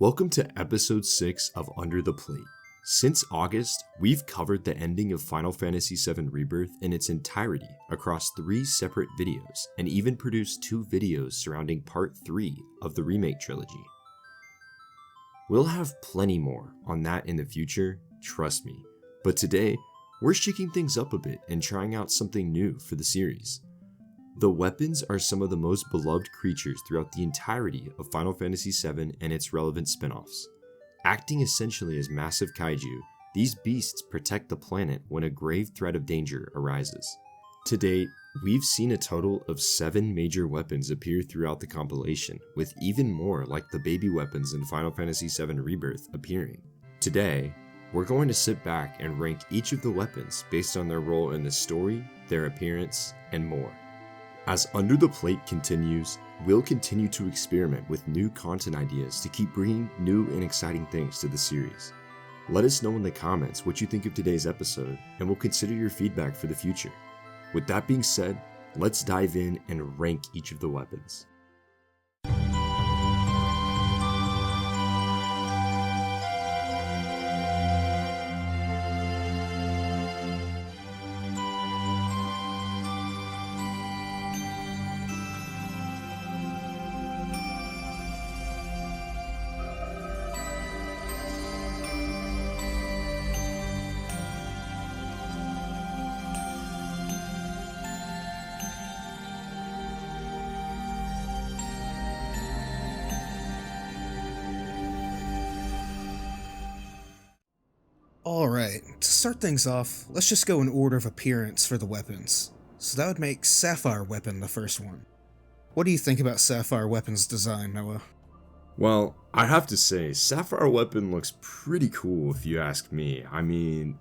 Welcome to episode 6 of Under the Plate. Since August, we've covered the ending of Final Fantasy VII Rebirth in its entirety across 3 separate videos, and even produced 2 videos surrounding part 3 of the remake trilogy. We'll have plenty more on that in the future, trust me, but today, we're shaking things up a bit and trying out something new for the series. The weapons are some of the most beloved creatures throughout the entirety of Final Fantasy VII and its relevant spin-offs. Acting essentially as massive kaiju, these beasts protect the planet when a grave threat of danger arises. To date, we've seen a total of 7 major weapons appear throughout the compilation, with even more like the baby weapons in Final Fantasy VII Rebirth appearing. Today, we're going to sit back and rank each of the weapons based on their role in the story, their appearance, and more. As Under the Plate continues, we'll continue to experiment with new content ideas to keep bringing new and exciting things to the series. Let us know in the comments what you think of today's episode, and we'll consider your feedback for the future. With that being said, let's dive in and rank each of the weapons. Alright, to start things off, let's just go in order of appearance for the weapons. So that would make Sapphire Weapon the first one. What do you think about Sapphire Weapon's design, Noah? Well, I have to say, Sapphire Weapon looks pretty cool if you ask me. I mean,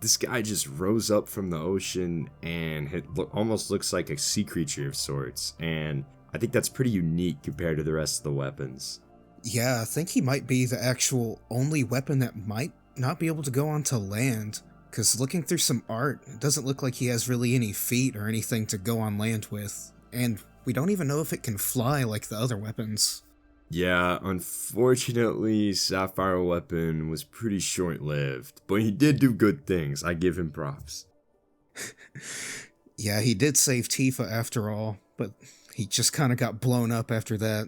this guy just rose up from the ocean and it almost looks like a sea creature of sorts, and I think that's pretty unique compared to the rest of the weapons. Yeah, I think he might be the actual only weapon that might not be able to go onto land, because looking through some art, it doesn't look like he has really any feet or anything to go on land with, and we don't even know if it can fly like the other weapons. Yeah, unfortunately, Sapphire Weapon was pretty short-lived, but he did do good things. I give him props. Yeah, he did save Tifa after all, but he just kind of got blown up after that.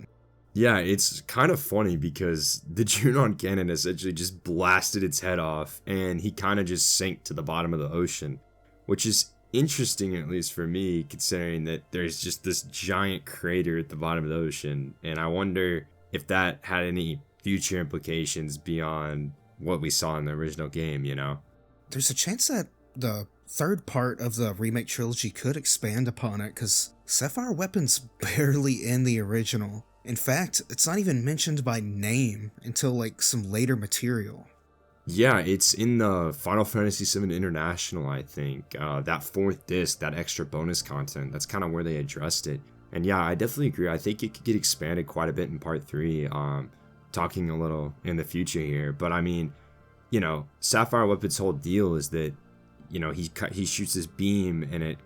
Yeah, it's kind of funny because the Junon cannon essentially just blasted its head off, and he kind of just sank to the bottom of the ocean, which is interesting, at least for me, considering that there's just this giant crater at the bottom of the ocean, and I wonder if that had any future implications beyond what we saw in the original game, you know? There's a chance that the third part of the remake trilogy could expand upon it, because Sapphire Weapon's barely in the original. In fact, it's not even mentioned by name until like some later material. Yeah, it's in the Final Fantasy VII International, I think. That 4th disc, that extra bonus content, that's kind of where they addressed it. And yeah, I definitely agree. I think it could get expanded quite a bit in part 3, talking a little in the future here. But I mean, you know, Sapphire Weapon's whole deal is that, you know, he shoots this beam and it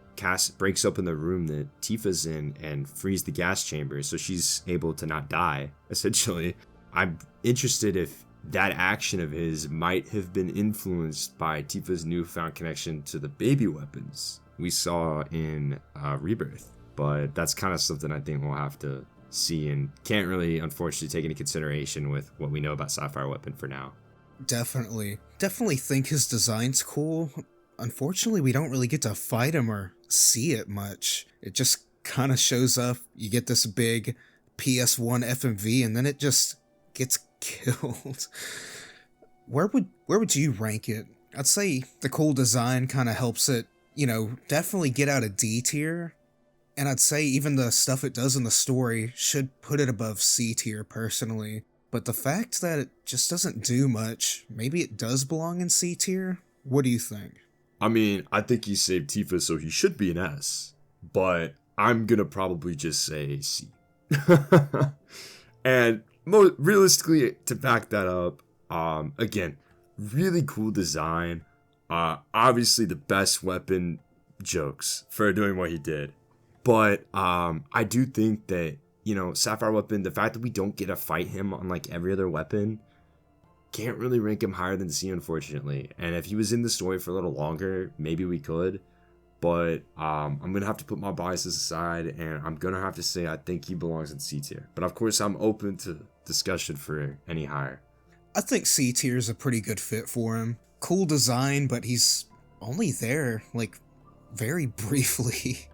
breaks open the room that Tifa's in and frees the gas chamber, so she's able to not die, essentially. I'm interested if that action of his might have been influenced by Tifa's newfound connection to the baby weapons we saw in Rebirth, but that's kind of something I think we'll have to see and can't really, unfortunately, take into consideration with what we know about Sapphire Weapon for now. Definitely think his design's cool. Unfortunately, we don't really get to fight him or see it much. It just kind of shows up, you get this big PS1 FMV, and then it just gets killed. Where would you rank it? I'd say the cool design kind of helps it, you know, definitely get out of D tier. And I'd say even the stuff it does in the story should put it above C tier personally. But the fact that it just doesn't do much, maybe it does belong in C tier? What do you think? I mean, I think he saved Tifa, so he should be an S, but I'm gonna probably just say C. And realistically, to back that up, again, really cool design. Obviously the best weapon, jokes for doing what he did. But I do think that Sapphire Weapon, the fact that we don't get to fight him on like every other weapon, can't really rank him higher than C, unfortunately. And if he was in the story for a little longer, maybe we could. But I'm going to have to put my biases aside, and I'm going to have to say I think he belongs in C tier. But of course, I'm open to discussion for any higher. I think C tier is a pretty good fit for him. Cool design, but he's only there, like, very briefly.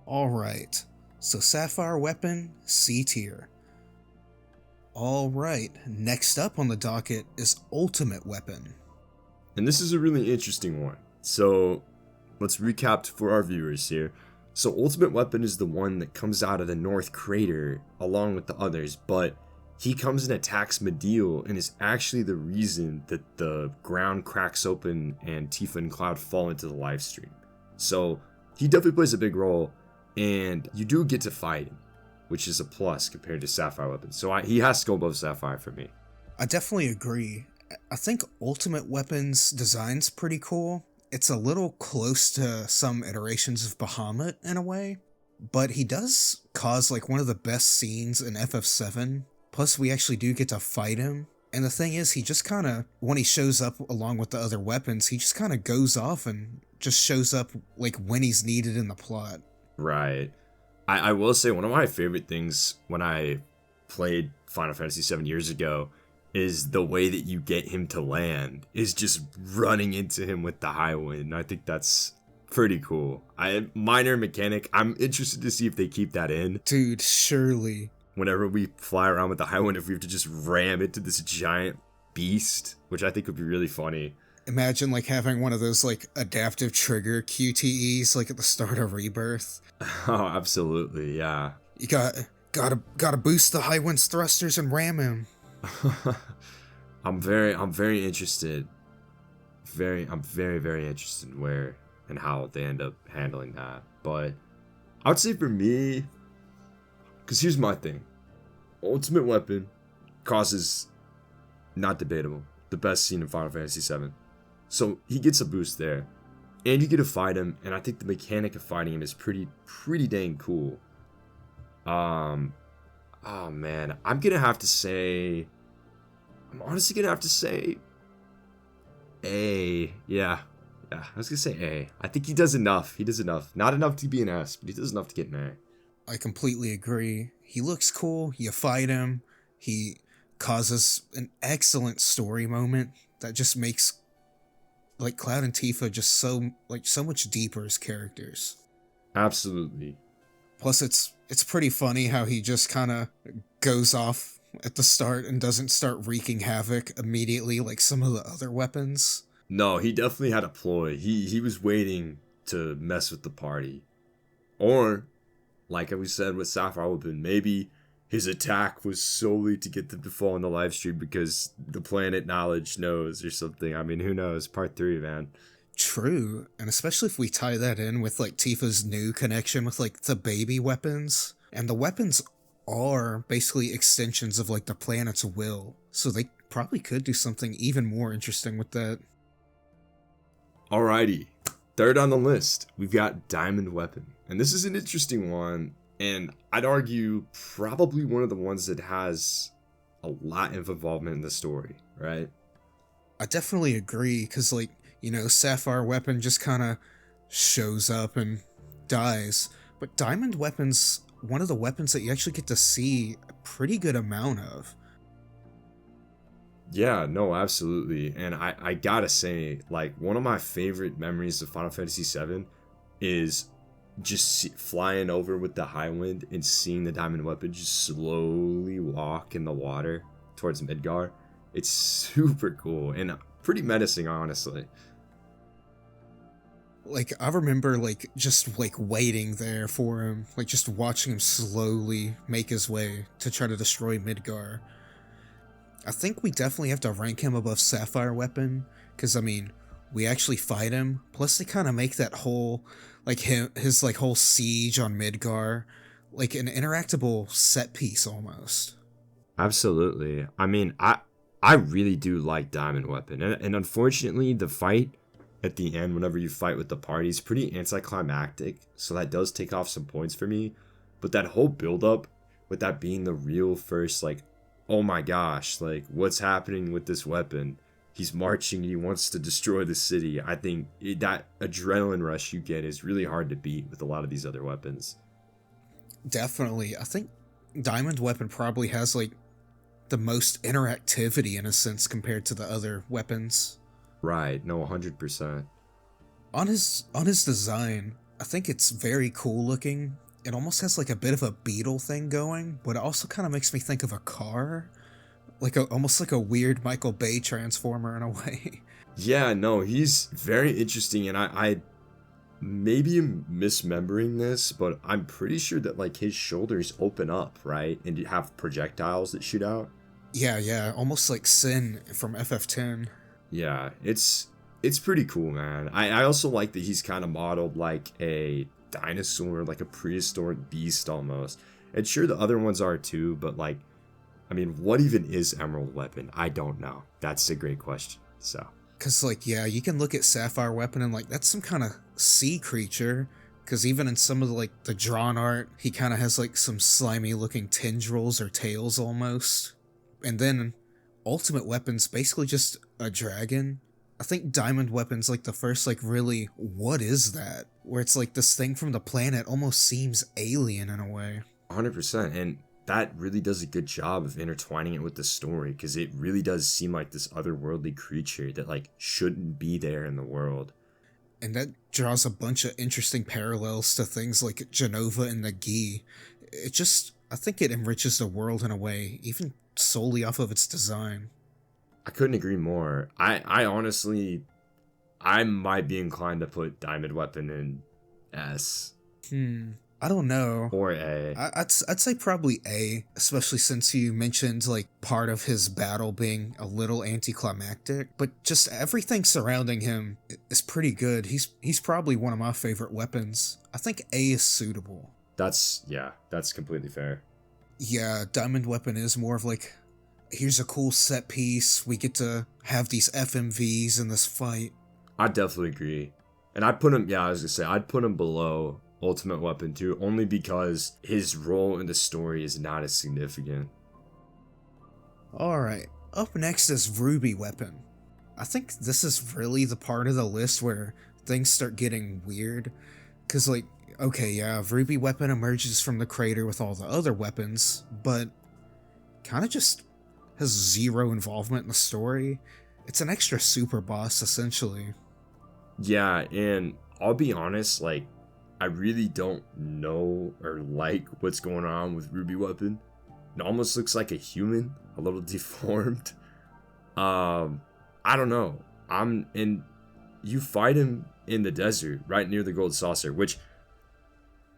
Alright, so Sapphire Weapon, C tier. Alright, next up on the docket is Ultimate Weapon. And this is a really interesting one. So, let's recap for our viewers here. So, Ultimate Weapon is the one that comes out of the North Crater along with the others, but he comes and attacks Mediel and is actually the reason that the ground cracks open and Tifa and Cloud fall into the live stream. So, he definitely plays a big role, and you do get to fight him, which is a plus compared to Sapphire Weapon. So he has to go above Sapphire for me. I definitely agree. I think Ultimate Weapon's design's pretty cool. It's a little close to some iterations of Bahamut in a way, but he does cause like one of the best scenes in FF7. Plus, we actually do get to fight him. And the thing is, he just kind of, when he shows up along with the other weapons, he just kind of goes off and just shows up like when he's needed in the plot. Right. I will say one of my favorite things when I played Final Fantasy 7 years ago is the way that you get him to land is just running into him with the high wind. I think that's pretty cool. Minor mechanic. I'm interested to see if they keep that in. Dude, surely. Whenever we fly around with the high wind, if we have to just ram into this giant beast, which I think would be really funny. Imagine like having one of those like adaptive trigger QTEs like at the start of Rebirth. Oh, absolutely, yeah. You gotta boost the high wind's thrusters and ram him. I'm very interested. I'm very interested in where and how they end up handling that. But I would say for me, because here's my thing. Ultimate Weapon causes, not debatable, the best scene in Final Fantasy VII. So he gets a boost there. And you get to fight him, and I think the mechanic of fighting him is pretty dang cool. Oh man, I'm honestly gonna have to say A. Yeah, I was gonna say A. I think he does enough. Not enough to be an S, but he does enough to get an A. I completely agree. He looks cool, you fight him, he causes an excellent story moment that just makes like Cloud and Tifa just so much deeper as characters. Absolutely. Plus it's pretty funny how he just kind of goes off at the start and doesn't start wreaking havoc immediately like some of the other weapons. No, he definitely had a ploy. He was waiting to mess with the party. Or, like we said with Sapphire Weapon, maybe his attack was solely to get them to fall in the live stream because the planet knowledge knows or something. I mean, who knows? Part 3, man. True, and especially if we tie that in with like Tifa's new connection with like the baby weapons. And the weapons are basically extensions of like the planet's will. So they probably could do something even more interesting with that. Alrighty. Third on the list, we've got Diamond Weapon. And this is an interesting one. And I'd argue probably one of the ones that has a lot of involvement in the story, right? I definitely agree, because, like, Sapphire Weapon just kind of shows up and dies. But Diamond Weapon's one of the weapons that you actually get to see a pretty good amount of. Yeah, no, absolutely. And I gotta say, like, one of my favorite memories of Final Fantasy VII is just flying over with the high wind and seeing the Diamond Weapon just slowly walk in the water towards Midgar. It's super cool and pretty menacing, honestly. Like, I remember, just waiting there for him, just watching him slowly make his way to try to destroy Midgar. I think we definitely have to rank him above Sapphire Weapon, because, we actually fight him, plus they kind of make that whole, his whole siege on Midgar, like an interactable set piece almost. Absolutely. I really do like Diamond Weapon, and unfortunately the fight at the end, whenever you fight with the party, is pretty anticlimactic, so that does take off some points for me, but that whole build-up with that being the real first, like, oh my gosh, like, what's happening with this weapon? He's marching, he wants to destroy the city. I think that adrenaline rush you get is really hard to beat with a lot of these other weapons. Definitely. I think Diamond Weapon probably has like the most interactivity in a sense compared to the other weapons. Right, no, 100%. On his design, I think it's very cool looking. It almost has like a bit of a beetle thing going, but it also kind of makes me think of a car. Almost like a weird Michael Bay transformer in a way. Yeah, no, he's very interesting, and I maybe am misremembering this, but I'm pretty sure that like his shoulders open up, right? And you have projectiles that shoot out. Yeah, almost like Sin from FF10. Yeah, it's pretty cool, man. I also like that he's kind of modeled like a dinosaur, like a prehistoric beast almost. And sure, the other ones are too, but like, I mean, what even is Emerald Weapon? I don't know. That's a great question. So, because like, yeah, you can look at Sapphire Weapon and like that's some kind of sea creature, because even in some of the drawn art, he kind of has like some slimy looking tendrils or tails almost. And then Ultimate Weapon's basically just a dragon. I think Diamond Weapon's like the first like really, what is that? Where it's like this thing from the planet almost seems alien in a way. 100%. And that really does a good job of intertwining it with the story, because it really does seem like this otherworldly creature that like shouldn't be there in the world. And that draws a bunch of interesting parallels to things like Genova and Nagi. I think it enriches the world in a way, even solely off of its design. I couldn't agree more. I honestly, I might be inclined to put Diamond Weapon in S. I don't know. Or A. I'd say probably A, especially since you mentioned like part of his battle being a little anticlimactic, but just everything surrounding him is pretty good. He's probably one of my favorite weapons. I think A is suitable. That's completely fair. Yeah, Diamond Weapon is more of like, here's a cool set piece, we get to have these FMVs in this fight. I definitely agree. And I'd put him, I'd put him below Ultimate Weapon too, only because his role in the story is not as significant. Alright, up next is Ruby Weapon. I think this is really the part of the list where things start getting weird, because like, okay, yeah, Ruby Weapon emerges from the crater with all the other weapons, but kind of just has zero involvement in the story. It's an extra super boss, essentially. Yeah, and I'll be honest, like, I really don't know or like what's going on with Ruby Weapon. It almost looks like a human, a little deformed. I don't know. You fight him in the desert, right near the gold saucer, which,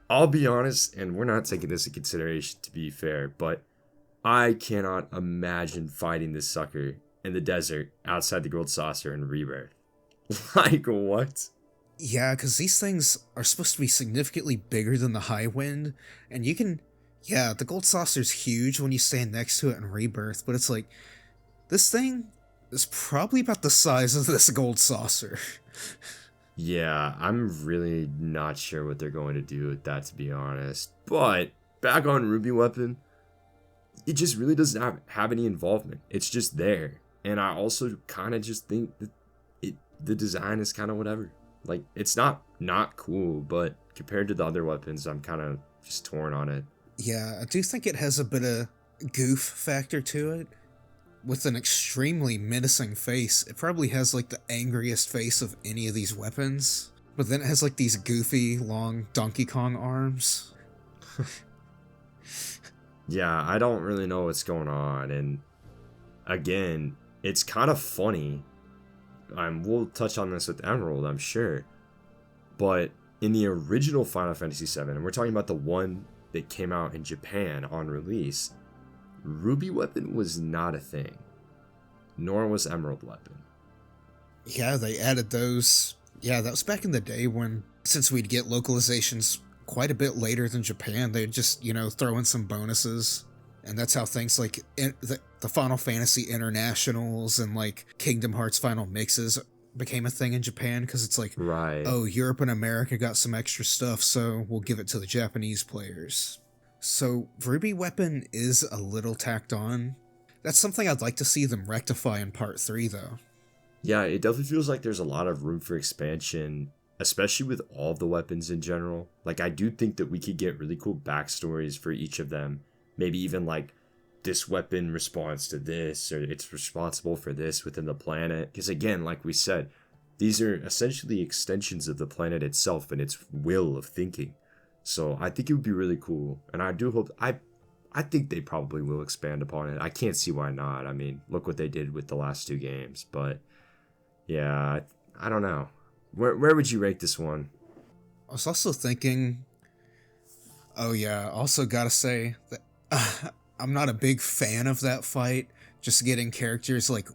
I'll be honest, and we're not taking this into consideration to be fair, but I cannot imagine fighting this sucker in the desert outside the gold saucer in Rebirth. Like, what? Yeah, because these things are supposed to be significantly bigger than the High Wind, and you can... Yeah, the gold saucer's huge when you stand next to it in Rebirth, but it's like, this thing is probably about the size of this gold saucer. Yeah, I'm really not sure what they're going to do with that, to be honest. But, back on Ruby Weapon, it just really doesn't have any involvement. It's just there. And I also kind of just think that the design is kind of whatever. Like, it's not cool, but compared to the other weapons, I'm kind of just torn on it. Yeah, I do think it has a bit of goof factor to it. With an extremely menacing face, it probably has like the angriest face of any of these weapons. But then it has like these goofy, long Donkey Kong arms. Yeah, I don't really know what's going on. And again, it's kind of funny. We'll touch on this with Emerald, I'm sure. But in the original Final Fantasy VII, and we're talking about the one that came out in Japan on release, Ruby Weapon was not a thing, nor was Emerald Weapon. Yeah, they added those. Yeah, that was back in the day when, since we'd get localizations quite a bit later than Japan, they'd just, throw in some bonuses. And that's how things like the Final Fantasy Internationals and like Kingdom Hearts Final Mixes became a thing in Japan, because it's like, right. Oh, Europe and America got some extra stuff, so we'll give it to the Japanese players. So, Ruby Weapon is a little tacked on. That's something I'd like to see them rectify in part 3, though. Yeah, it definitely feels like there's a lot of room for expansion, especially with all of the weapons in general. Like, I do think that we could get really cool backstories for each of them. Maybe even like, this weapon responds to this, or it's responsible for this within the planet. Because again, like we said, these are essentially extensions of the planet itself and its will of thinking. So I think it would be really cool, and I do hope I think they probably will expand upon it. I can't see why not. I mean, look what they did with the last 2 games. But yeah, I don't know. Where would you rate this one? I was also thinking, oh yeah, also gotta say that I'm not a big fan of that fight. Just getting characters like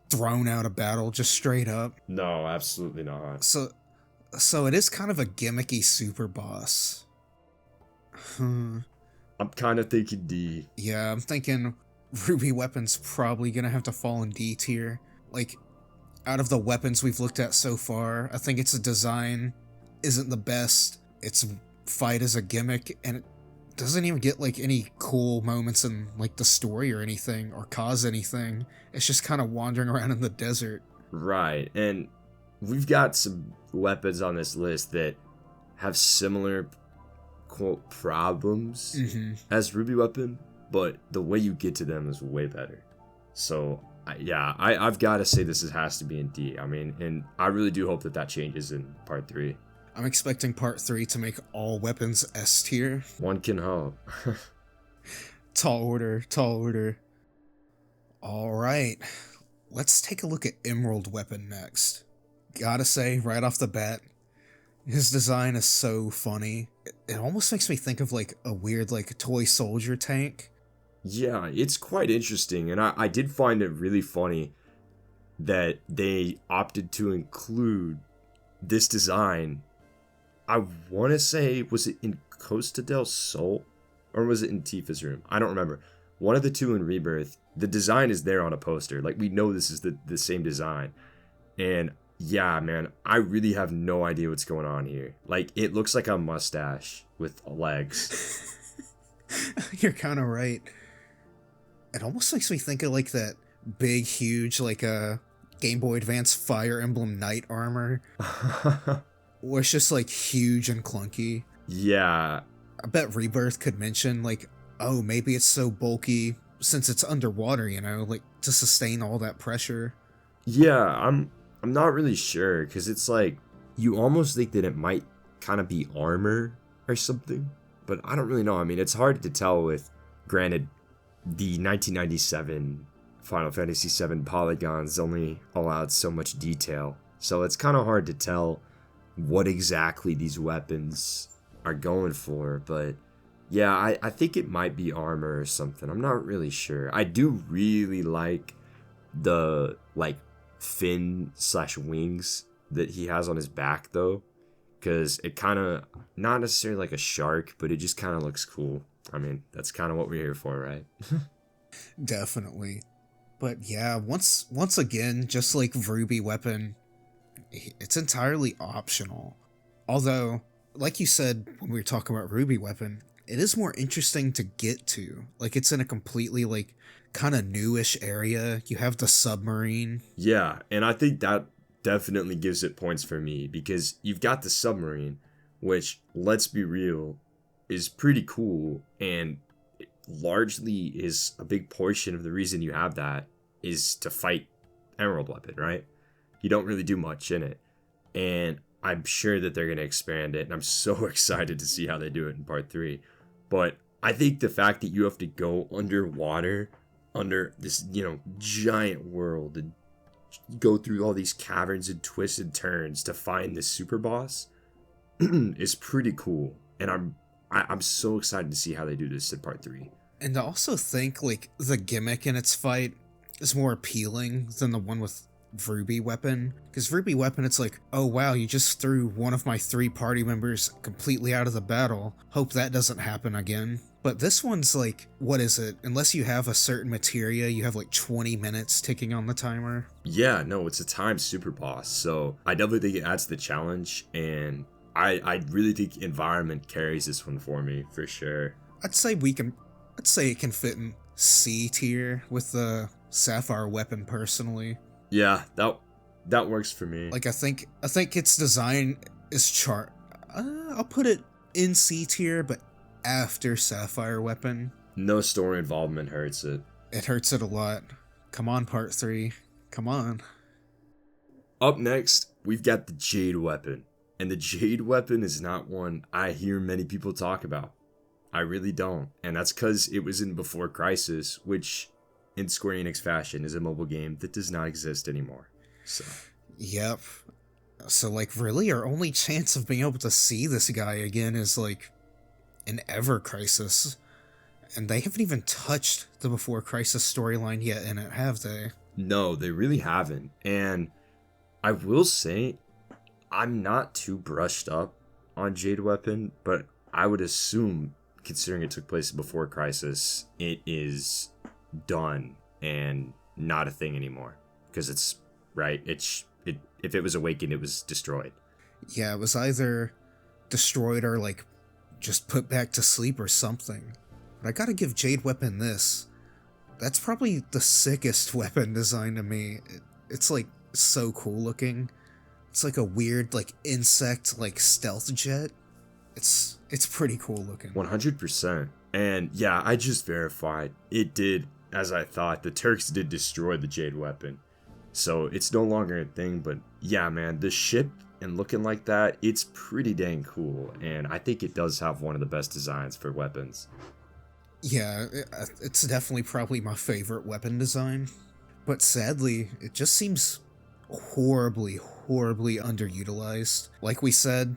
thrown out of battle just straight up. No, absolutely not. So it is kind of a gimmicky super boss. I'm kind of thinking D. Yeah, I'm thinking Ruby Weapon's probably gonna have to fall in D tier. Like, out of the weapons we've looked at so far, I think its design isn't the best. Its fight is a gimmick, and it doesn't even get like any cool moments in like the story or anything, or cause anything. It's just kind of wandering around in the desert. Right, and we've got some weapons on this list that have similar quote problems as Ruby Weapon, but the way you get to them is way better. So yeah, I've got to say this has to be in D. I mean, and I really do hope that changes in part 3. I'm expecting part 3 to make all weapons S tier. One can hope. Tall order, tall order. Alright, let's take a look at Emerald Weapon next. Gotta say, right off the bat, his design is so funny. It almost makes me think of like a weird like toy soldier tank. Yeah, it's quite interesting, and I did find it really funny that they opted to include this design. I want to say, was it in Costa del Sol, or was it in Tifa's room? I don't remember. One of the 2 in Rebirth, the design is there on a poster. Like, we know this is the same design. And yeah, man, I really have no idea what's going on here. Like, it looks like a mustache with legs. You're kind of right. It almost makes me think of like that big, huge, like Game Boy Advance Fire Emblem Knight armor. Where it's just like huge and clunky. Yeah. I bet Rebirth could mention like, oh, maybe it's so bulky since it's underwater, you know, like to sustain all that pressure. Yeah, I'm not really sure, because it's like, you almost think that it might kind of be armor or something, but I don't really know. I mean, it's hard to tell with, granted, the 1997 Final Fantasy VII polygons only allowed so much detail, so it's kind of hard to tell what exactly these weapons are going for. But yeah, I think it might be armor or something. I'm not really sure. I do really like the like fin / wings that he has on his back though, because it kind of, not necessarily like a shark, but it just kind of looks cool. I mean, that's kind of what we're here for, right? Definitely. But yeah, once again, just like Ruby Weapon, it's entirely optional. Although, like you said when we were talking about Ruby Weapon, it is more interesting to get to. Like, it's in a completely like kind of newish area. You have the submarine. Yeah, and I think that definitely gives it points for me, because you've got the submarine, which, let's be real, is pretty cool, and largely is a big portion of the reason you have that is to fight Emerald Weapon, right? You don't really do much in it, and I'm sure that they're going to expand it, and I'm so excited to see how they do it in part 3. But I think the fact that you have to go underwater, under this, giant world, and go through all these caverns and twists and turns to find this super boss is pretty cool, and I'm so excited to see how they do this in part 3. And I also think like the gimmick in its fight is more appealing than the one with Ruby Weapon, because Ruby Weapon, it's like, oh wow, you just threw one of my 3 party members completely out of the battle, hope that doesn't happen again. But this one's like, what is it, unless you have a certain materia, you have like 20 minutes ticking on the timer. Yeah, no, it's a timed super boss, so I definitely think it adds to the challenge, and I really think environment carries this one for me, for sure. I'd say it can fit in C tier with the Sapphire Weapon personally. Yeah, that works for me. Like I think its design is I'll put it in C tier, but after Sapphire Weapon. No story involvement hurts it. It hurts it a lot. Come on, part 3. Come on. Up next, we've got the Jade Weapon. And the Jade Weapon is not one I hear many people talk about. I really don't. And that's because it was in Before Crisis, which, in Square Enix fashion, is a mobile game that does not exist anymore. So. Yep. So, like, really, our only chance of being able to see this guy again is, like, in Ever Crisis. And they haven't even touched the Before Crisis storyline yet in it, have they? No, they really haven't. And I will say, I'm not too brushed up on Jade Weapon, but I would assume, considering it took place before Crisis, it is done and not a thing anymore. Because it's, right, if it was awakened, it was destroyed. Yeah, it was either destroyed or, like, just put back to sleep or something. But I gotta give Jade Weapon this. That's probably the sickest weapon design to me. It's, like, so cool looking. It's like a weird, like, insect, like, stealth jet. It's pretty cool looking. 100%. And yeah, I just verified. It did, as I thought. The Turks did destroy the Jade Weapon. So it's no longer a thing, but yeah, man, the ship and looking like that, it's pretty dang cool. And I think it does have one of the best designs for weapons. Yeah, it's definitely probably my favorite weapon design. But sadly, it just seems horribly underutilized. Like we said,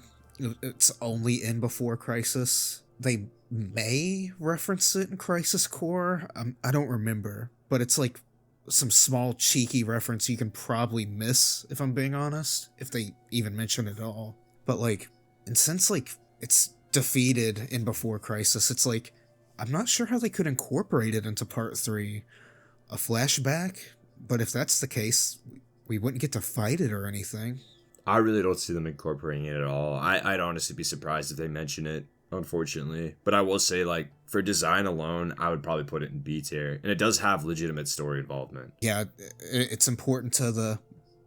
it's only in Before Crisis. They may reference it in Crisis Core. I don't remember. But it's like some small cheeky reference you can probably miss, if I'm being honest, if they even mention it at all. But like, and since like it's defeated in Before Crisis, it's like, I'm not sure how they could incorporate it into part 3. A flashback? But if that's the case, we wouldn't get to fight it or anything. I really don't see them incorporating it at all. I'd honestly be surprised if they mention it, unfortunately. But I will say, like, for design alone, I would probably put it in B tier. And it does have legitimate story involvement. Yeah, it's important to the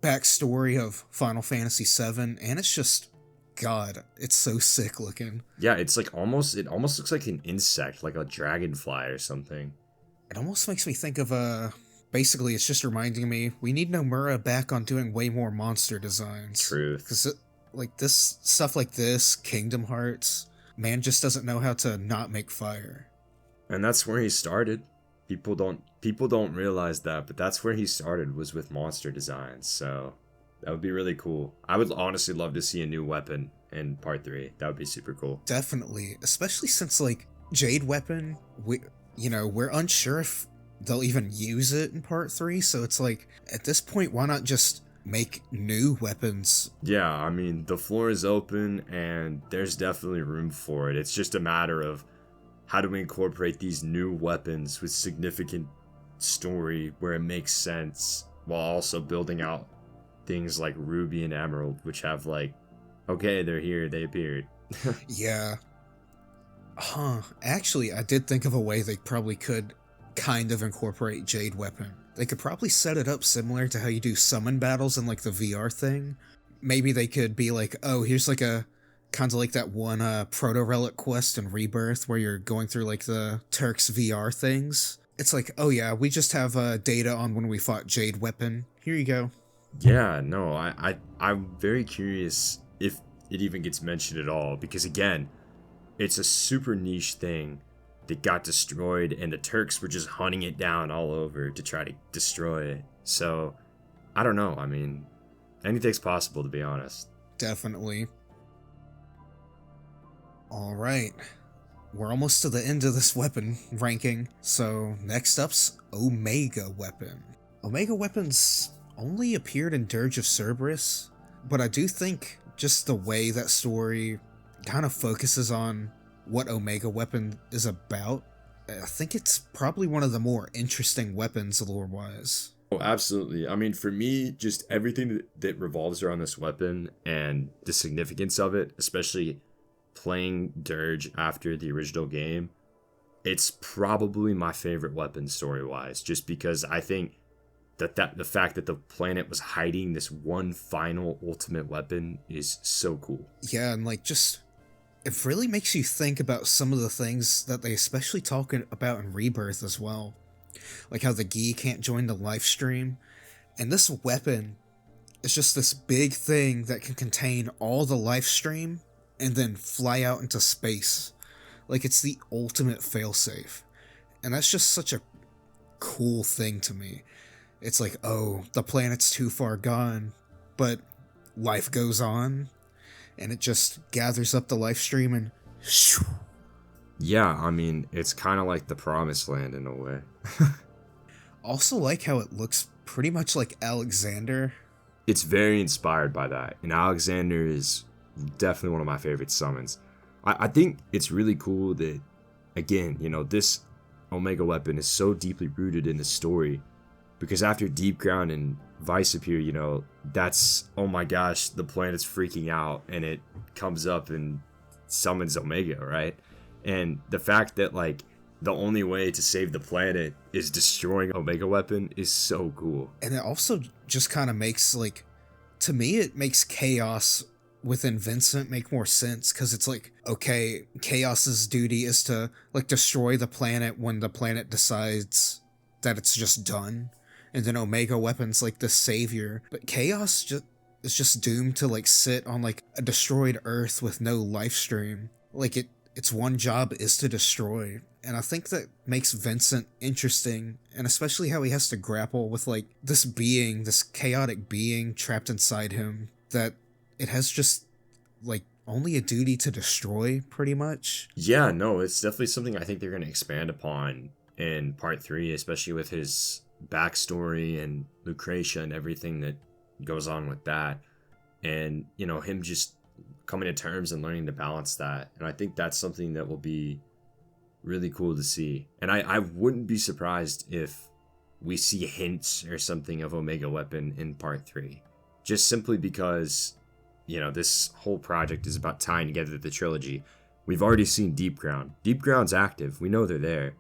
backstory of Final Fantasy VII, and it's just, God, it's so sick looking. Yeah, it's like it almost looks like an insect, like a dragonfly or something. It almost makes me think of basically, it's just reminding me, we need Nomura back on doing way more monster designs. Truth. Because, like, this stuff like this, Kingdom Hearts, man just doesn't know how to not make fire. And that's where he started. People don't realize that, but that's where he started, was with monster designs, so that would be really cool. I would honestly love to see a new weapon in part 3. That would be super cool. Definitely, especially since, like, Jade Weapon, we're unsure if they'll even use it in part 3, so it's like, at this point, why not just make new weapons? Yeah, I mean, the floor is open, and there's definitely room for it. It's just a matter of how do we incorporate these new weapons with significant story where it makes sense, while also building out things like Ruby and Emerald, which have, like, okay, they're here, they appeared. Yeah. Actually, I did think of a way they probably could kind of incorporate Jade Weapon. They could probably set it up similar to how you do summon battles in, like, the VR thing. Maybe they could be like, oh, here's like a kind of like that one proto-relic quest in Rebirth where you're going through, like, the Turks VR things. It's like, oh yeah, we just have data on when we fought Jade Weapon. Here you go. Yeah, no, I'm very curious if it even gets mentioned at all, because again, it's a super niche thing that got destroyed, and the Turks were just hunting it down all over to try to destroy it. So, I don't know, I mean, anything's possible, to be honest. Definitely. Alright, we're almost to the end of this weapon ranking, so next up's Omega Weapon. Omega Weapon's only appeared in Dirge of Cerberus, but I do think just the way that story kind of focuses on what Omega Weapon is about, I think it's probably one of the more interesting weapons lore-wise. Oh, absolutely. I mean, for me, just everything that revolves around this weapon and the significance of it, especially playing Dirge after the original game, it's probably my favorite weapon story-wise, just because I think that the fact that the planet was hiding this one final ultimate weapon is so cool. Yeah, and like just it really makes you think about some of the things that they especially talk about in Rebirth as well. Like how the Gi can't join the life stream. And this weapon is just this big thing that can contain all the life stream and then fly out into space. Like it's the ultimate failsafe. And that's just such a cool thing to me. It's like, oh, the planet's too far gone, but life goes on, and it just gathers up the life stream and shoo. Yeah, I mean, it's kind of like the Promised Land in a way. Also like how it looks pretty much like Alexander. It's very inspired by that, and Alexander is definitely one of my favorite summons. I think it's really cool that, again, this Omega weapon is so deeply rooted in the story, because after Deep Ground and VII appear, that's, oh my gosh, the planet's freaking out, and it comes up and summons Omega, right? And the fact that, like, the only way to save the planet is destroying Omega weapon is so cool. And it also just kind of makes, like, to me, it makes Chaos within Vincent make more sense, because it's like, okay, Chaos's duty is to, like, destroy the planet when the planet decides that it's just done. And then Omega Weapon's like the savior. But Chaos is just doomed to like sit on like a destroyed Earth with no life stream. Like its one job is to destroy. And I think that makes Vincent interesting, and especially how he has to grapple with like this being, this chaotic being trapped inside him, that it has just like only a duty to destroy, pretty much. Yeah, no, it's definitely something I think they're going to expand upon in part 3, especially with his backstory and Lucretia and everything that goes on with that, and him just coming to terms and learning to balance that. And I think that's something that will be really cool to see, and I wouldn't be surprised if we see hints or something of Omega Weapon in part 3, just simply because this whole project is about tying together the trilogy. We've already seen Deep Ground's active, we know they're there,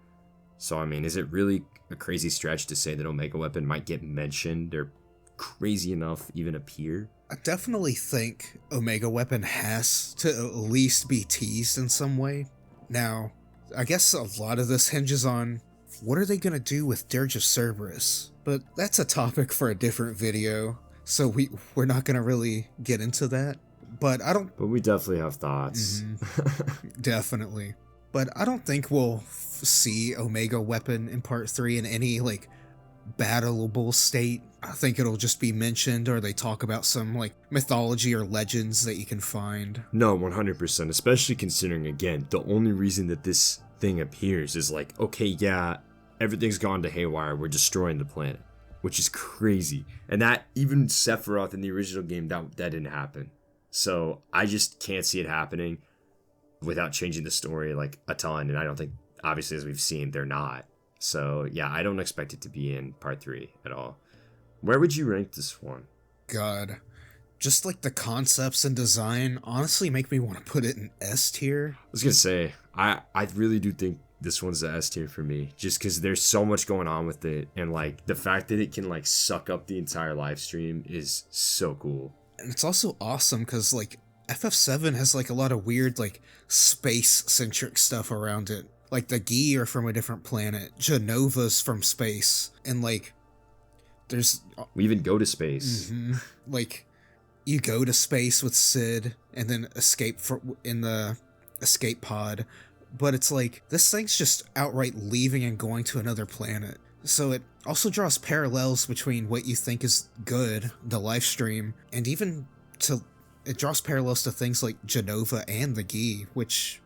so I mean, is it really a crazy stretch to say that Omega Weapon might get mentioned or crazy enough even appear? I definitely think Omega Weapon has to at least be teased in some way. Now, I guess a lot of this hinges on what are they going to do with Dirge of Cerberus, but that's a topic for a different video, so we're not going to really get into that. But we definitely have thoughts. Definitely. But I don't think we'll see Omega Weapon in part 3 in any, like, battleable state. I think it'll just be mentioned, or they talk about some, like, mythology or legends that you can find. No, 100%, especially considering, again, the only reason that this thing appears is like, okay, yeah, everything's gone to haywire, we're destroying the planet, which is crazy. And that, even Sephiroth in the original game, that didn't happen. So I just can't see it happening without changing the story like a ton, and I don't think, obviously, as we've seen, they're not. So yeah, I don't expect it to be in part 3 at all. Where would you rank this one? God, just like the concepts and design honestly make me want to put it in S tier. I was gonna say, I really do think this one's the S tier for me, just because there's so much going on with it, and like the fact that it can like suck up the entire live stream is so cool. And it's also awesome because like FF7 has like a lot of weird like space-centric stuff around it. Like the Gi are from a different planet, Genova's from space, and like there's... We even go to space. Like, you go to space with Sid and then escape in the escape pod, but it's like, this thing's just outright leaving and going to another planet. So it also draws parallels between what you think is good, the live stream, and even it draws parallels to things like Genova and the Gi, which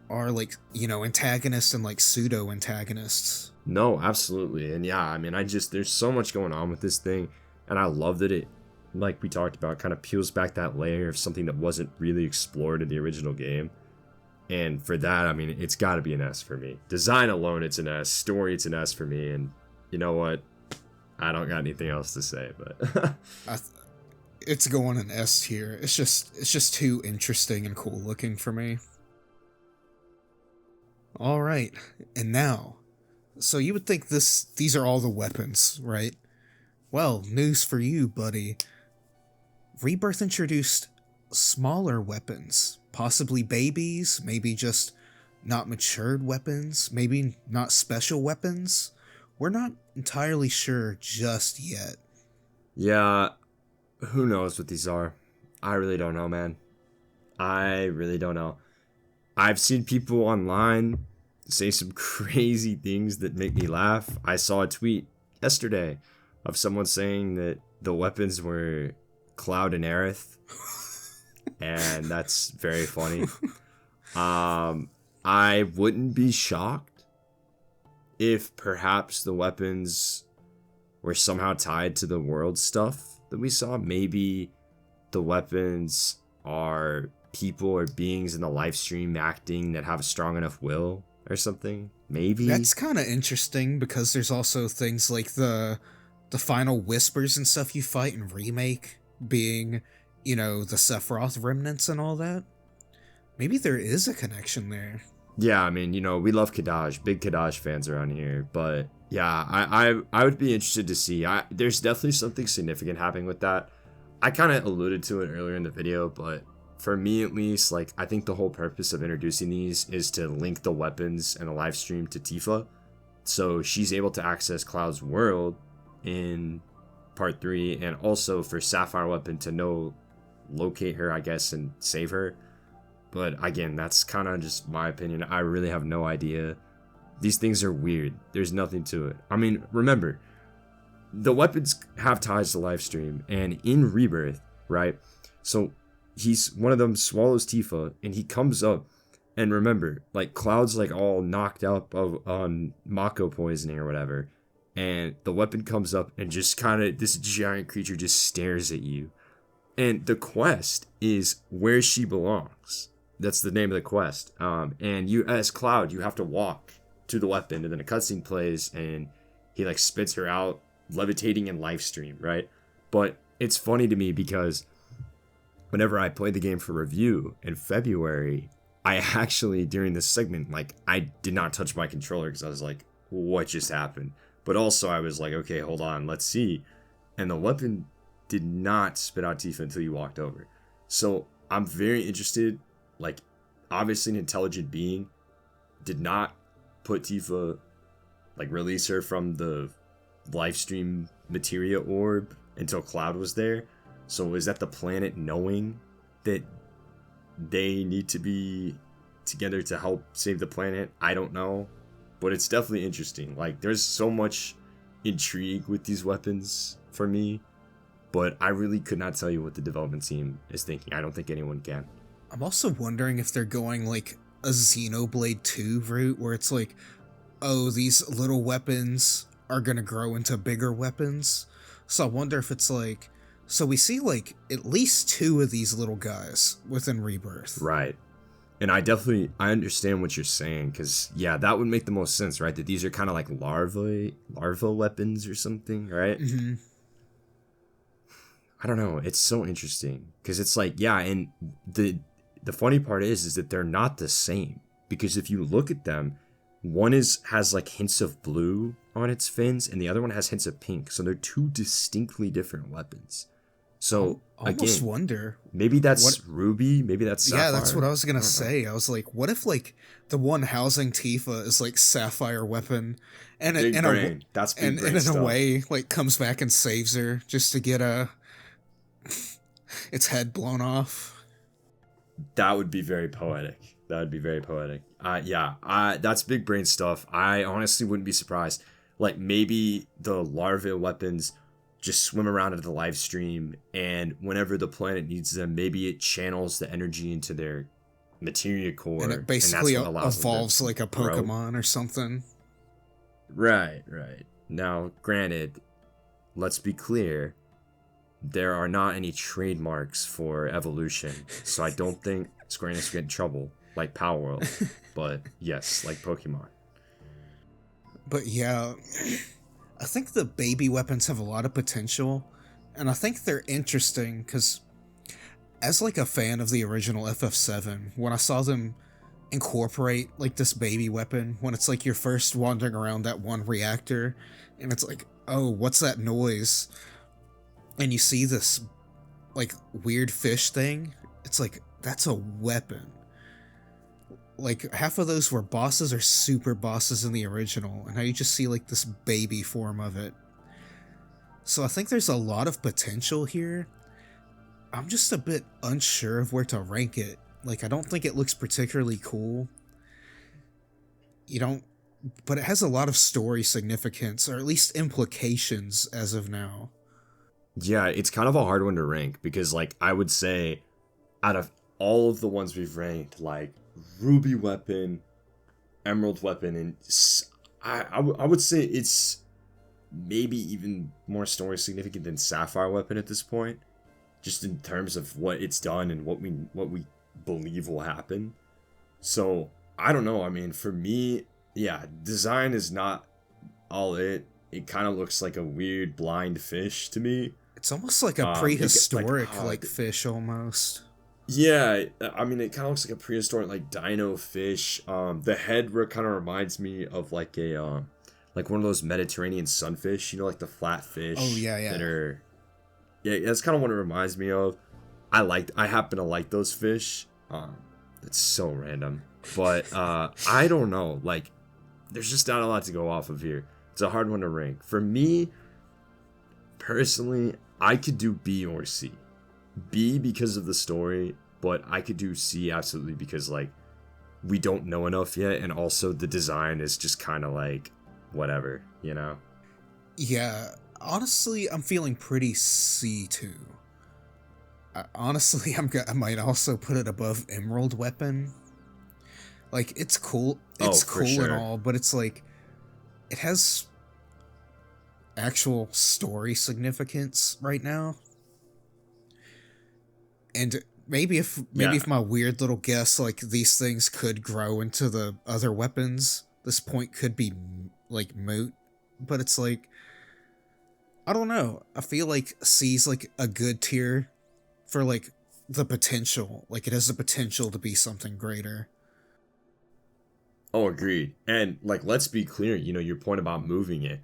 are like, antagonists and like pseudo-antagonists. No, absolutely. And yeah, I mean, there's so much going on with this thing, and I love that it, like we talked about, kind of peels back that layer of something that wasn't really explored in the original game. And for that, I mean, it's got to be an S for me. Design alone, it's an S. Story, it's an S for me. And you know what? I don't got anything else to say, but It's going in S tier. It's just too interesting and cool looking for me. All right, and now, so you would think these are all the weapons, right? Well, news for you, buddy. Rebirth introduced smaller weapons, possibly babies, maybe just not matured weapons, maybe not special weapons. We're not entirely sure just yet. yeah, who knows what these are? I really don't know, man. I really don't know. I've seen people online say some crazy things that make me laugh. I saw a tweet yesterday of someone saying that the weapons were Cloud and Aerith, and that's very funny. I wouldn't be shocked if perhaps the weapons were somehow tied to the world stuff that we saw. Maybe the weapons are people or beings in the live stream acting that have a strong enough will or something. Maybe. That's kind of interesting because there's also things like the final whispers and stuff you fight in Remake being, the Sephiroth remnants and all that. Maybe there is a connection there. Yeah, I mean, we love Kadaj, big Kadaj fans around here, but yeah, I would be interested to see. There's definitely something significant happening with that. I kind of alluded to it earlier in the video, but for me at least, like, I think the whole purpose of introducing these is to link the weapons and the live stream to Tifa, so she's able to access Cloud's world in part 3, and also for Sapphire Weapon to locate her, I guess, and save her. But again, that's kind of just my opinion. I really have no idea. These things are weird. There's nothing to it. I mean, remember, the weapons have ties to live stream, and in Rebirth, right? So one of them swallows Tifa, and he comes up, and remember, like, Cloud's like all knocked up on Mako poisoning or whatever, and the weapon comes up and just kind of, this giant creature just stares at you. And the quest is where she belongs. That's the name of the quest. And you, as Cloud, you have to walk to the weapon, and then a cutscene plays, and he like spits her out, levitating in live stream, right? But it's funny to me because whenever I played the game for review in February, I actually, during this segment, like, I did not touch my controller because I was like, what just happened? But also I was like, okay, hold on, let's see. And the weapon did not spit out Tifa until you walked over. So I'm very interested. Like, obviously an intelligent being did not put Tifa, like, release her from the live stream materia orb until Cloud was there. So is that the planet knowing that they need to be together to help save the planet? I don't know, but it's definitely interesting. Like, there's so much intrigue with these weapons for me, but I really could not tell you what the development team is thinking. I don't think anyone can. I'm also wondering if they're going like a Xenoblade 2 route where it's like, oh, these little weapons are gonna grow into bigger weapons. So I wonder if it's like, so we see like at least 2 of these little guys within Rebirth. Right. And I understand what you're saying, because yeah, that would make the most sense, right? That these are kind of like larva weapons or something, right? Mm-hmm. I don't know. It's so interesting because it's like, yeah, and the funny part is that they're not the same, because if you look at them, one has like hints of blue on its fins, and the other one has hints of pink. So they're 2 distinctly different weapons. So I almost wonder, maybe that's Ruby, maybe that's Sapphire. Yeah, that's what I was gonna say. I was like, what if like the one housing Tifa is like Sapphire Weapon, and big in brain. That's big brain in stuff. a way like comes back and saves her just to get its head blown off. That would be very poetic. That's big brain stuff. I honestly wouldn't be surprised. Like, maybe the larva weapons just swim around at the live stream, and whenever the planet needs them, maybe it channels the energy into their materia core, and it basically and evolves like a Pokemon or something. Right. Now, granted, let's be clear, there are not any trademarks for evolution, so I don't think Square Enix will get in trouble like Power World, but yes, like Pokemon. But yeah, I think the baby weapons have a lot of potential, and I think they're interesting because, as like a fan of the original FF7, when I saw them incorporate like this baby weapon, when it's like you're first wandering around that one reactor, and it's like, oh, what's that noise? And you see this like weird fish thing, it's like, that's a weapon. Like, half of those were bosses or super bosses in the original, and now you just see like this baby form of it. So I think there's a lot of potential here. I'm just a bit unsure of where to rank it. Like, I don't think it looks particularly cool. You don't, but it has a lot of story significance, or at least implications as of now. Yeah, it's kind of a hard one to rank because, like, I would say out of all of the ones we've ranked, like Ruby Weapon, Emerald Weapon, and I would say it's maybe even more story significant than Sapphire Weapon at this point, just in terms of what it's done and what we believe will happen. So I don't know. I mean, for me, yeah, design is not all it. It kind of looks like a weird blind fish to me. It's almost like a prehistoric like fish almost. Yeah, I mean, it kind of looks like a prehistoric like dino fish. The head kind of reminds me of like a like one of those Mediterranean sunfish, you know, like the flat fish. Oh yeah. That are, yeah, that's kind of what it reminds me of. I happen to like those fish. It's so random, but I don't know. Like, there's just not a lot to go off of here. It's a hard one to rank. For me, personally, I could do B or C. B because of the story, but I could do C absolutely because, like, we don't know enough yet, and also the design is just kind of like whatever, you know? Yeah, honestly, I'm feeling pretty C too. Honestly, I might also put it above Emerald Weapon. Like, it's cool. It's cool sure. and all, but it's like, it has actual story significance right now. And maybe if my weird little guess, like, these things could grow into the other weapons, this point could be like moot. But it's like, I don't know. I feel like C's like a good tier for like the potential. Like, it has the potential to be something greater. Oh, agreed. And like, let's be clear, you know, your point about moving it.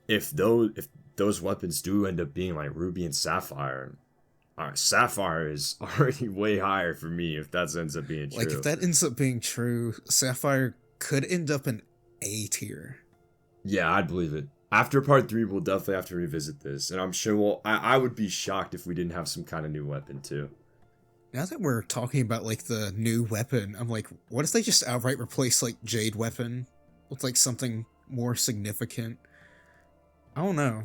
If those weapons do end up being like Ruby and Sapphire, Sapphire is already way higher for me if that ends up being true. Like, if that ends up being true, Sapphire could end up in A tier. Yeah, I'd believe it. After part 3, we'll definitely have to revisit this, and I'm sure I would be shocked if we didn't have some kind of new weapon too. Now that we're talking about like the new weapon, I'm like, what if they just outright replace like Jade Weapon with like something more significant? I don't know.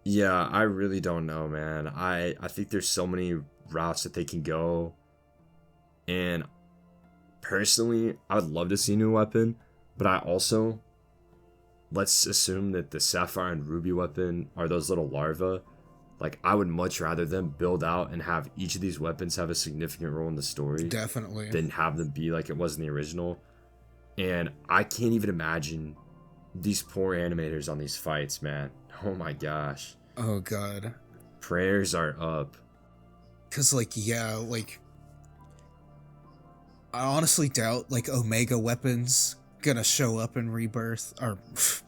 Yeah, I really don't know, man. I think there's so many routes that they can go. And personally, I would love to see a new weapon, but I also, let's assume that the Sapphire and Ruby weapon are those little larvae. Like, I would much rather them build out and have each of these weapons have a significant role in the story. Definitely. Than have them be like it was in the original. And I can't even imagine these poor animators on these fights, man. Oh my gosh. Oh god. Prayers are up. Cause like, yeah, like, I honestly doubt like Omega weapons gonna show up in Rebirth or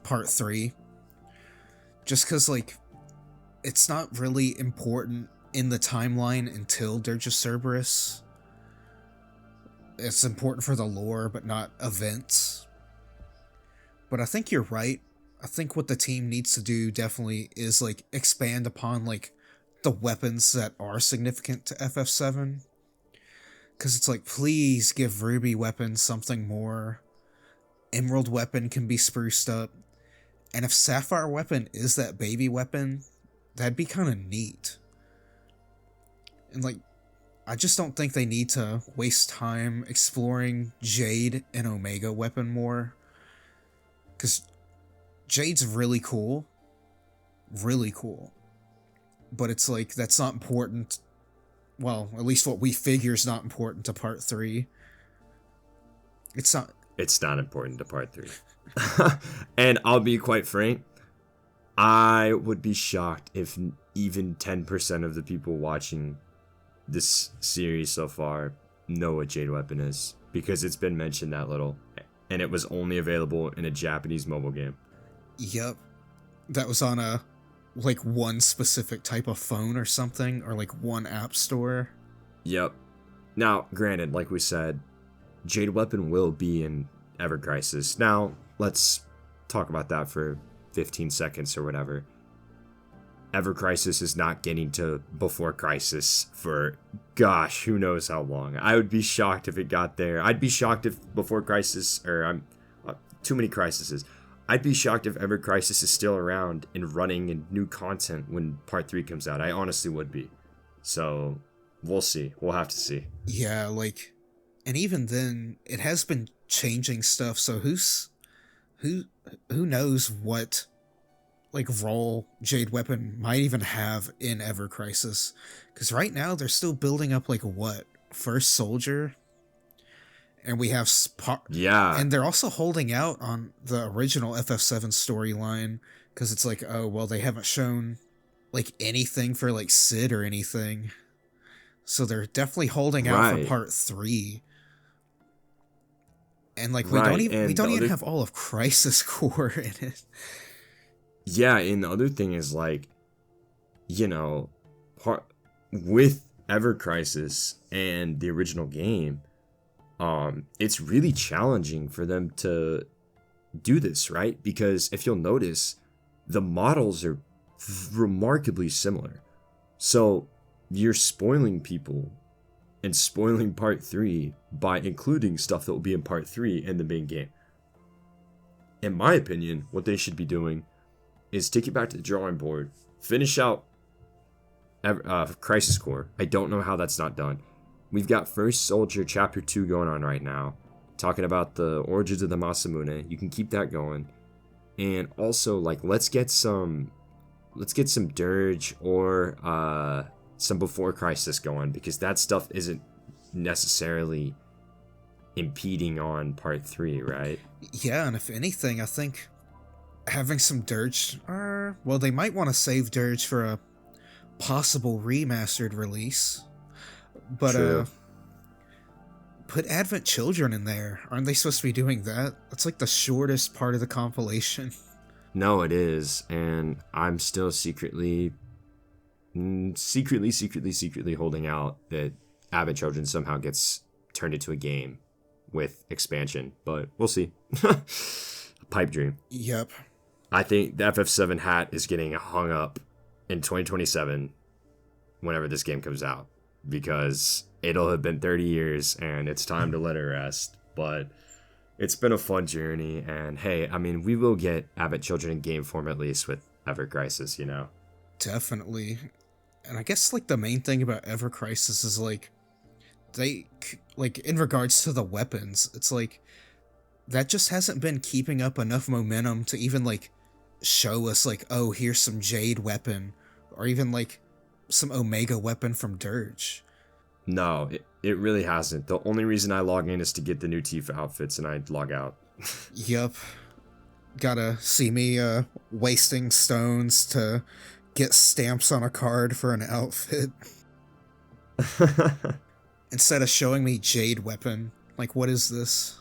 part 3. Just cause like, it's not really important in the timeline until Dirge of Cerberus. It's important for the lore, but not events. But I think you're right. I think what the team needs to do definitely is like expand upon like the weapons that are significant to FF7. Because it's like, please give Ruby Weapon something more. Emerald Weapon can be spruced up. And if Sapphire Weapon is that baby weapon, that'd be kind of neat. And like, I just don't think they need to waste time exploring Jade and Omega Weapon more. Because Jade's really cool. Really cool. But it's like, that's not important. Well, at least what we figure is not important to part 3. It's not. It's not important to part 3. And I'll be quite frank, I would be shocked if even 10% of the people watching this series so far know what Jade Weapon is, because it's been mentioned that little, and it was only available in a Japanese mobile game. Yep. That was on a, like, one specific type of phone or something, or like one app store. Yep. Now, granted, like we said, Jade Weapon will be in Ever Crisis. Now, let's talk about that for 15 seconds or whatever. Ever Crisis is not getting to Before Crisis for, gosh, who knows how long. I would be shocked if it got there. I'd be shocked if Before Crisis, or too many crises. I'd be shocked if Ever Crisis is still around and running and new content when Part 3 comes out. I honestly would be. So, we'll see. We'll have to see. Yeah, like, and even then, it has been changing stuff, so who knows what, like, role Jade Weapon might even have in Ever Crisis. Because right now, they're still building up, like, what? First Soldier? And we have yeah, and they're also holding out on the original FF7 storyline, because it's like, oh, well, they haven't shown, like, anything for, like, Sid or anything. So they're definitely holding out for Part 3. And, like, we don't even have all of Crisis Core in it. Yeah, and the other thing is, like, with Ever Crisis and the original game, it's really challenging for them to do this, right? Because if you'll notice, the models are remarkably similar. So you're spoiling people and spoiling Part 3 by including stuff that will be in Part 3 in the main game. In my opinion, what they should be doing is take it back to the drawing board, finish out Crisis Core. I don't know how that's not done. We've got First Soldier Chapter 2 going on right now, talking about the origins of the Masamune. You can keep that going. And also, like, let's get some Dirge or some Before Crisis going, because that stuff isn't necessarily impeding on Part 3, right? Yeah, and if anything, I think having some Dirge, well, they might want to save Dirge for a possible remastered release. But True. put Advent Children in there. Aren't they supposed to be doing that? That's like the shortest part of the compilation. No, it is, and I'm still secretly holding out that Advent Children somehow gets turned into a game with expansion, but we'll see. Pipe dream. Yep. I think the FF7 hat is getting hung up in 2027 whenever this game comes out, because it'll have been 30 years and it's time to let it rest. But it's been a fun journey, and hey, I mean, we will get Advent Children in game form at least with Ever Crisis, you know? Definitely. And I guess, like, the main thing about Ever Crisis is, like, they, like, in regards to the weapons, it's like, that just hasn't been keeping up enough momentum to even, like, show us, like, oh, here's some Jade Weapon, or even, like, some Omega Weapon from Dirge. No, it really hasn't. The only reason I log in is to get the new Tifa outfits, and I log out. Yep. Gotta see me wasting stones to get stamps on a card for an outfit. Instead of showing me Jade Weapon. Like, what is this?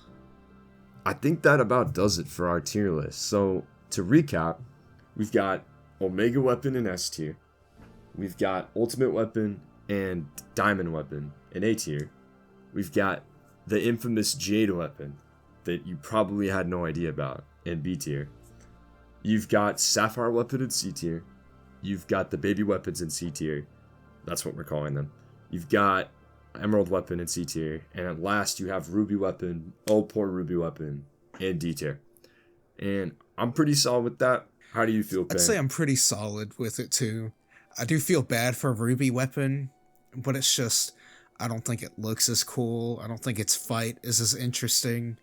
I think that about does it for our tier list. So, to recap, we've got Omega Weapon in S tier. We've got Ultimate Weapon and Diamond Weapon in A tier. We've got the infamous Jade Weapon that you probably had no idea about in B tier. You've got Sapphire Weapon in C tier. You've got the baby weapons in C tier. That's what we're calling them. You've got Emerald Weapon in C tier. And at last you have Ruby Weapon, oh poor Ruby Weapon, in D tier. And I'm pretty solid with that. How do you feel, Payne? I'd say I'm pretty solid with it too. I do feel bad for Ruby Weapon, but it's just, I don't think it looks as cool. I don't think its fight is as interesting.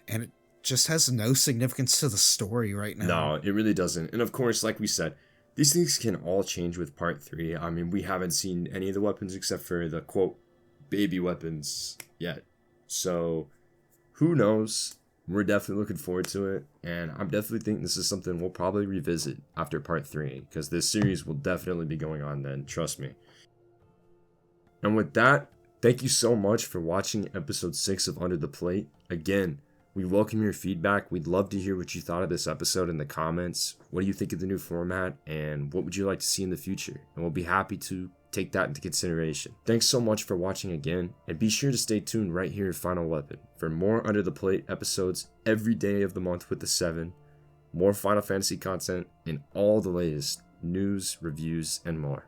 And it just has no significance to the story right now. No, it really doesn't. And of course, like we said, these things can all change with Part 3. I mean, we haven't seen any of the weapons except for the, quote, baby weapons yet. So, who knows? We're definitely looking forward to it, and I'm definitely thinking this is something we'll probably revisit after part 3, because this series will definitely be going on then, trust me. And with that, thank you so much for watching episode 6 of Under the Plate. Again, we welcome your feedback. We'd love to hear what you thought of this episode in the comments. What do you think of the new format, and what would you like to see in the future? And we'll be happy to take that into consideration. Thanks so much for watching again, and be sure to stay tuned right here at Final Weapon for more Under the Plate episodes every day of the month with the 7, more Final Fantasy content, and all the latest news, reviews, and more.